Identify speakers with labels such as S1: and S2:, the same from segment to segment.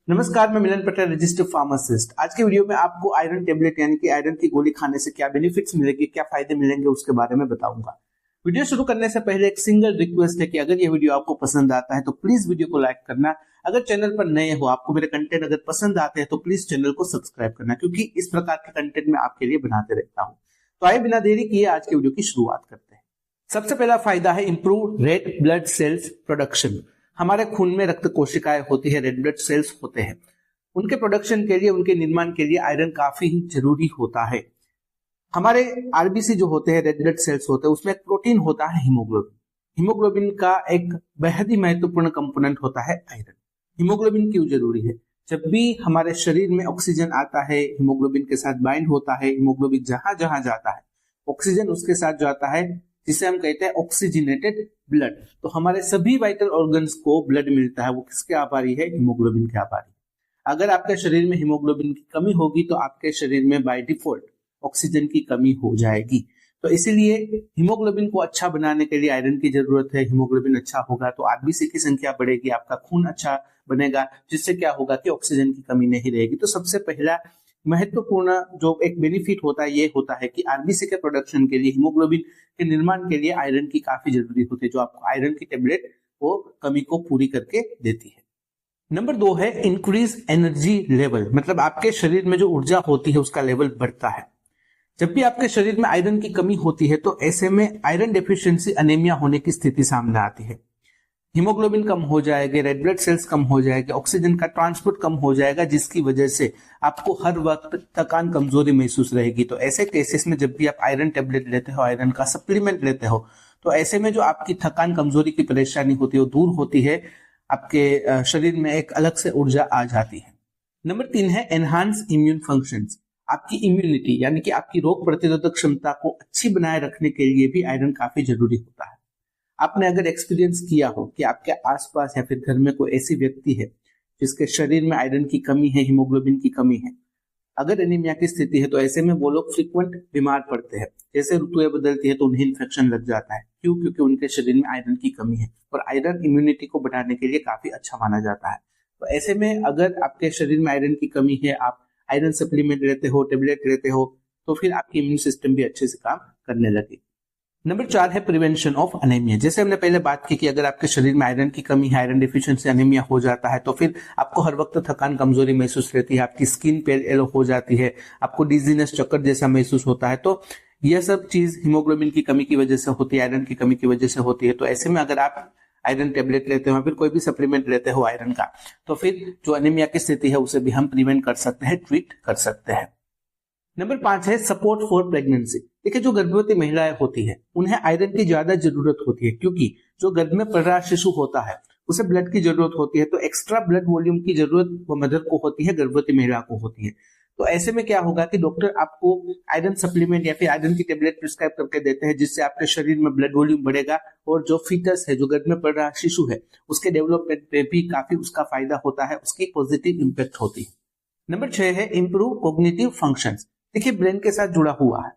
S1: नमस्कार, मैं मिलन Patel, registered pharmacist. आज के वीडियो में आपको आयरन टेबलेट यानी कि आयरन की गोली खाने से क्या बेनिफिट्स मिलेंगे, क्या फायदे मिलेंगे, उसके बारे में बताऊंगा। वीडियो शुरू करने से पहले एक सिंगल रिक्वेस्ट है कि अगर ये वीडियो आपको पसंद आता है तो प्लीज वीडियो को लाइक करना। अगर चैनल पर नए हो, आपको मेरे कंटेंट अगर पसंद आते हैं तो प्लीज चैनल को सब्सक्राइब करना, क्योंकि इस प्रकार के कंटेंट मैं आपके लिए बनाते रहता हूँ। तो आइए बिना देरी किए आज के वीडियो की शुरुआत करते हैं। सबसे पहला फायदा है improve red blood cells production. हमारे खून में रक्त कोशिकाएं होती है, रेड ब्लड सेल्स होते हैं। उनके प्रोडक्शन के लिए, उनके निर्माण के लिए आयरन काफी ही जरूरी होता है। हमारे आरबीसी जो होते हैं, रेड ब्लड सेल्स होते हैं, उसमें एक प्रोटीन होता है हीमोग्लोबिन। हीमोग्लोबिन का एक बेहद ही महत्वपूर्ण कंपोनेंट होता है आयरन। हीमोग्लोबिन क्यों जरूरी है? जब भी हमारे शरीर में ऑक्सीजन आता है, हीमोग्लोबिन के साथ बाइंड होता है। हीमोग्लोबिन जहां जहां जाता है, ऑक्सीजन उसके साथ जाता है, जिसे हम कहते हैं ऑक्सीजनेटेड ब्लड। तो हमारे सभी वाइटल ऑर्गन्स को ब्लड मिलता है, वो किसके आभारी है? हीमोग्लोबिन के आभारी। अगर आपके शरीर में हीमोग्लोबिन की कमी होगी तो आपके शरीर में बाय डिफॉल्ट ऑक्सीजन की कमी हो जाएगी। तो इसीलिए हीमोग्लोबिन को अच्छा बनाने के लिए आयरन की जरूरत है। हीमोग्लोबिन अच्छा होगा तो आरबीसी की संख्या बढ़ेगी, आपका खून अच्छा बनेगा, जिससे क्या होगा कि ऑक्सीजन की कमी नहीं रहेगी। तो सबसे पहला महत्वपूर्ण जो एक बेनिफिट होता है, ये होता है कि आरबीसी के प्रोडक्शन के लिए, हीमोग्लोबिन के निर्माण के लिए आयरन की काफी जरूरी होती है, जो आपको आयरन की टेबलेट वो कमी को पूरी करके देती है। नंबर 2 है इंक्रीज एनर्जी लेवल। मतलब आपके शरीर में जो ऊर्जा होती है उसका लेवल बढ़ता है। जब भी आपके शरीर में आयरन की कमी होती है तो ऐसे में आयरन डेफिशिएंसी, अनेमिया होने की स्थिति सामने आती है। हीमोग्लोबिन कम हो जाएगा, रेड ब्लड सेल्स कम हो जाएगा, ऑक्सीजन का ट्रांसपोर्ट कम हो जाएगा, जिसकी वजह से आपको हर वक्त थकान, कमजोरी महसूस रहेगी। तो ऐसे केसेस में जब भी आप आयरन टेबलेट लेते हो, आयरन का सप्लीमेंट लेते हो, तो ऐसे में जो आपकी थकान, कमजोरी की परेशानी होती है वो दूर होती है। आपके शरीर में एक अलग से ऊर्जा आ जाती है। नंबर 3 है एनहांस इम्यून फंक्शंस। आपकी इम्यूनिटी यानी कि आपकी रोग प्रतिरोधक क्षमता को अच्छी बनाए रखने के लिए भी आयरन काफी जरूरी होता है। आपने अगर एक्सपीरियंस किया हो कि आपके आसपास या फिर घर में कोई ऐसी व्यक्ति है जिसके शरीर में आयरन की कमी है, हीमोग्लोबिन की कमी है, अगर एनीमिया की स्थिति है, तो ऐसे में वो लोग फ्रीक्वेंट बीमार पड़ते हैं। जैसे ऋतुएं बदलती है तो उन्हें इन्फेक्शन लग जाता है। क्यों? क्योंकि उनके शरीर में आयरन की कमी है, और आयरन इम्यूनिटी को बढ़ाने के लिए काफी अच्छा माना जाता है। तो ऐसे में अगर आपके शरीर में आयरन की कमी है, आप आयरन सप्लीमेंट लेते हो, टेबलेट लेते हो, तो फिर आपकी इम्यून सिस्टम भी अच्छे से काम करने लगे। नंबर 4 है प्रिवेंशन ऑफ अनेमिया। जैसे हमने पहले बात की कि अगर आपके शरीर में आयरन की कमी है, आयरन डिफिशिएंसी, अनेमिया हो जाता है, तो फिर आपको हर वक्त थकान, कमजोरी महसूस रहती है, आपकी स्किन पेल येलो हो जाती है, आपको डिजीनेस, चक्कर जैसा महसूस होता है। तो यह सब चीज हीमोग्लोबिन की कमी की वजह से होती है, आयरन की कमी की वजह से होती है। तो ऐसे में अगर आप आयरन टेबलेट लेते हो, फिर कोई भी सप्लीमेंट लेते हो आयरन का, तो फिर जो अनेमिया की स्थिति है उसे भी हम प्रिवेंट कर सकते हैं, ट्रीट कर सकते हैं। नंबर 5 है सपोर्ट फॉर प्रेगनेंसी। देखिए, जो गर्भवती महिलाएं होती है उन्हें आयरन की ज्यादा जरूरत होती है, क्योंकि जो गर्भ में पल रहा शिशु होता है उसे ब्लड की जरूरत होती है। तो एक्स्ट्रा ब्लड वॉल्यूम की जरूरत वो मदर को होती है, गर्भवती महिला को होती है। तो ऐसे में क्या होगा कि डॉक्टर आपको आयरन सप्लीमेंट या फिर आयरन की टेबलेट प्रिस्क्राइब करके देते हैं, जिससे आपके शरीर में ब्लड वॉल्यूम बढ़ेगा, और जो फीटस है, जो गर्भ में पल रहा शिशु है, उसके डेवलपमेंट पे भी काफी उसका फायदा होता है, उसकी पॉजिटिव इंपैक्ट होती है। नंबर 6 है इंप्रूव कॉग्निटिव फंक्शंस। देखिए, ब्रेन के साथ जुड़ा हुआ है।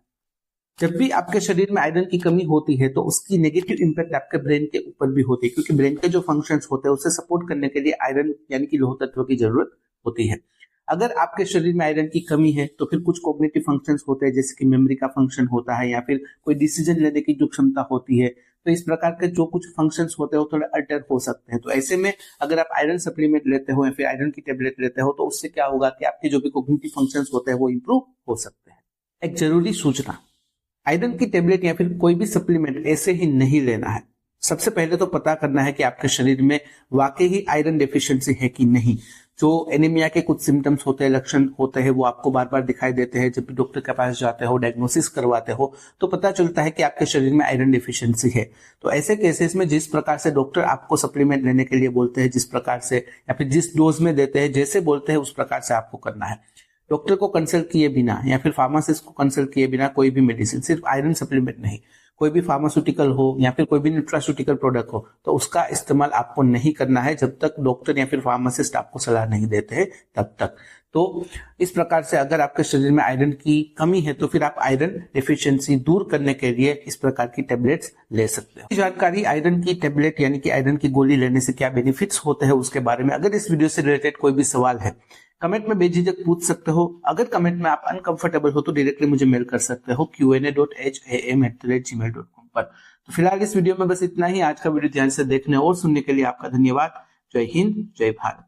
S1: जब भी आपके शरीर में आयरन की कमी होती है तो उसकी नेगेटिव इंपैक्ट आपके ब्रेन के ऊपर भी होती है, क्योंकि ब्रेन के जो फंक्शंस होते हैं उसे सपोर्ट करने के लिए आयरन यानी कि लौह तत्व की जरूरत होती है। अगर आपके शरीर में आयरन की कमी है तो फिर कुछ कॉग्निटिव फंक्शंस होते हैं, जैसे कि मेमोरी का फंक्शन होता है, या फिर कोई डिसीजन लेने की जो क्षमता होती है। तो इस प्रकार के जो कुछ फंक्शंस होते हैं वो थोड़े अल्टर हो सकते हैं। तो ऐसे में अगर आप आयरन सप्लीमेंट लेते हो या फिर आयरन की टेबलेट लेते हो, तो उससे क्या होगा कि आपके जो भी कॉग्निटिव फंक्शंस होते हैं वो इंप्रूव हो सकते हैं। एक जरूरी सूचना, आयरन की टेबलेट या फिर कोई भी सप्लीमेंट ऐसे ही नहीं लेना है। सबसे पहले तो पता करना है कि आपके शरीर में वाकई ही आयरन डेफिशिएंसी है कि नहीं। जो एनीमिया के कुछ सिम्टम्स होते हैं, लक्षण होते हैं, वो आपको बार बार दिखाई देते हैं। जब भी डॉक्टर के पास जाते हो, डायग्नोसिस करवाते हो, तो पता चलता है कि आपके शरीर में आयरन डेफिशिएंसी है। तो ऐसे केसेस में जिस प्रकार से डॉक्टर आपको सप्लीमेंट लेने के लिए बोलते हैं, जिस प्रकार से या फिर जिस डोज में देते हैं, जैसे बोलते हैं, उस प्रकार से आपको करना है। डॉक्टर को कंसल्ट किए बिना या फिर फार्मासिस्ट को कंसल्ट किए बिना कोई भी मेडिसिन, सिर्फ आयरन सप्लीमेंट नहीं, कोई भी फार्मास्यूटिकल हो या फिर कोई भी न्यूट्रास्यूटिकल प्रोडक्ट हो, तो उसका इस्तेमाल आपको नहीं करना है जब तक डॉक्टर या फिर फार्मासिस्ट आपको सलाह नहीं देते हैं तब तक। तो इस प्रकार से अगर आपके शरीर में आयरन की कमी है तो फिर आप आयरन डेफिशिएंसी दूर करने के लिए इस प्रकार की टेबलेट्स ले सकते हो। जानकारी आयरन की टेबलेट यानी कि आयरन की गोली लेने से क्या बेनिफिट्स होते हैं उसके बारे में, अगर इस वीडियो से रिलेटेड कोई भी सवाल है कमेंट में बेझिझक पूछ सकते हो। अगर कमेंट में आप अनकंफर्टेबल हो तो डायरेक्टली मुझे मेल कर सकते हो qa.ham@gmail.com पर। तो फिलहाल इस वीडियो में बस इतना ही। आज का वीडियो ध्यान से देखने और सुनने के लिए आपका धन्यवाद। जय हिंद, जय भारत।